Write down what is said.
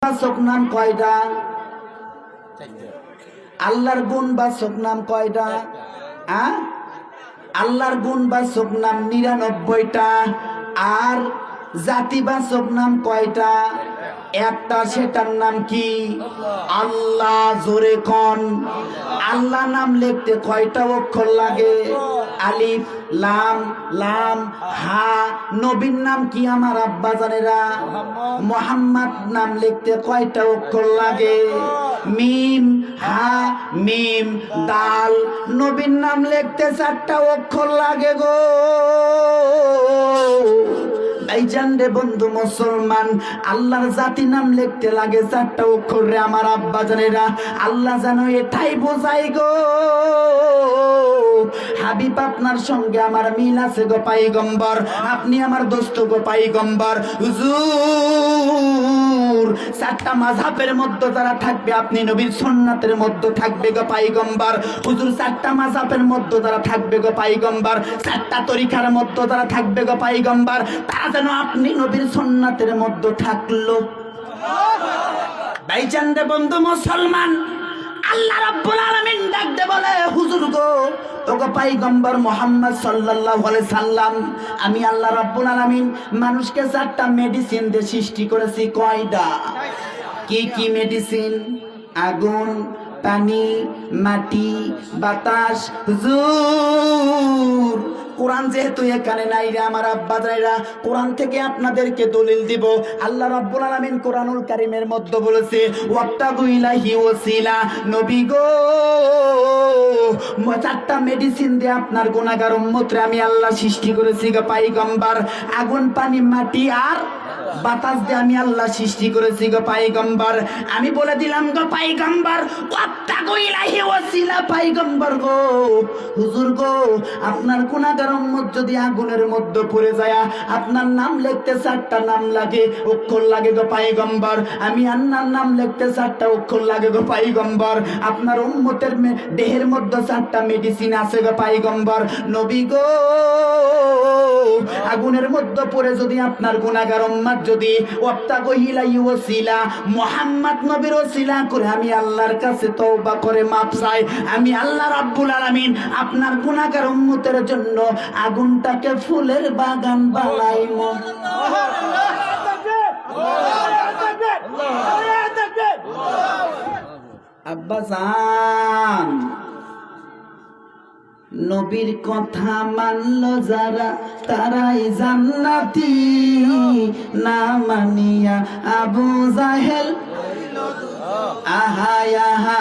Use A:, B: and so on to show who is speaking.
A: বাচক নাম কয়টা? আল্লাহর গুণ বাচক নাম কয়টা? আল্লাহর গুণ বাচক নাম ৯৯টা। আর জাতিবাচক নাম কয়টা? একটা, সেটার নাম কি? আল্লাহ। জোরে কোন। আল্লাহ নাম লিখতে কয়টা অক্ষর লাগে? আলিফ লাম লাম হা। নবীর নাম কি আমার আব্বা জানেরা? মুহাম্মদ নাম লিখতে কয়টা অক্ষর লাগে? মিম হা মিম দাল। নবীর নাম লিখতে 4টা অক্ষর লাগে গো। ভাইজান রে বন্ধু মুসলমান, আল্লাহর জাতি নাম লিখতে লাগে 4টা অক্ষর রে আমার আব্বা জানেরা। আল্লাহ জানো এটাই বোঝাই গো। হাবিব আপনার সঙ্গে আমার মিল আছে গো পাইগম্বর, আপনি আমার দোস্ত গো পাইগম্বর। হুজুর 4টা মাযহাবের মধ্যে যারা থাকবে আপনি নবীর সুন্নাতের মধ্যে থাকবে গো পাইগম্বর। হুজুর 4টা মাযহাবের মধ্যে যারা থাকবে গো পাইগম্বর, 4টা তরিকার মধ্যে যারা থাকবে গো পাইগম্বর, তারা যেন আপনি নবীর সুন্নাতের মধ্যে থাকলো। ভাইজান রে বন্ধু মুসলমান, আল্লাহ রাব্বুল আলামিন ডাক দে বলে, হুজুর গো ওগো পাইগম্বর মুহাম্মদ সাল্লাল্লাহু আলাইহি সাল্লাম, আমি আল্লাহ রাব্বুল আলামিন মানুষকে 4টা মেডিসিন দিয়ে সৃষ্টি করেছি। কয়টা? কি কি মেডিসিন? আগুন, পানি, মাটি, বাতাস। হুজুর কোরআন যেহেতু এখানে নাই রে আমার আব্বা জানেরা, কোরআন থেকে আপনাদেরকে দলিল দিব। আল্লাহ রাব্বুল আলামিন কোরআনুল কারীমের মধ্যে বলেছে, ওয়াত্তাগু ইলাহি ওয়াসিলা। নবী গো 4টা মেডিসিন দিয়ে আপনার গুনাহগার উম্মতরে আমি আল্লাহ সৃষ্টি করেছি গো পাইগম্বর। আগুন, পানি, মাটি আর বাতাস দিয়ে আমি আল্লাহ সৃষ্টি করেছি গো পাইগম্বর। আমি বলে দিলাম গো পাইগম্বর, ওয়াত্তাগু ইলাহি ওয়াসিলা। পাইগম্বর গো, হুজুর গো আপনার গুনাহগার উম্মত যদি আগুনের মধ্যে পড়ে যায়, আপনার নাম লিখতে 4টা নাম লাগে, অক্ষর লাগে গো পাইগম্বর। আমি আল্লাহর নাম লিখতে 4টা অক্ষর লাগে গো পাইগম্বর। আপনার উম্মতের দেহের মধ্যে 4টা মেডিসিন আছে গো পাইগম্বর। নবী গো আগুনের মধ্যে পড়ে যদি আপনার গুনাহগার উম্মত যদি ওয়াত্তাগু ইলাহি ওয়াসিলা, মুহাম্মদ নবীর ওসিলা করে আমি আল্লাহর কাছে তওবা করে মাপ চাই, আমি আল্লাহ রাব্বুল আলামিন আপনার গুনাহগার উম্মতের জন্য আগুনটাকে ফুলের বাগান বানাইমু। আব্বা জান, নবীর কথা মানল যারা তারাই জান্নাতি, না মানিয়া আবু জাহেল আহা আহা।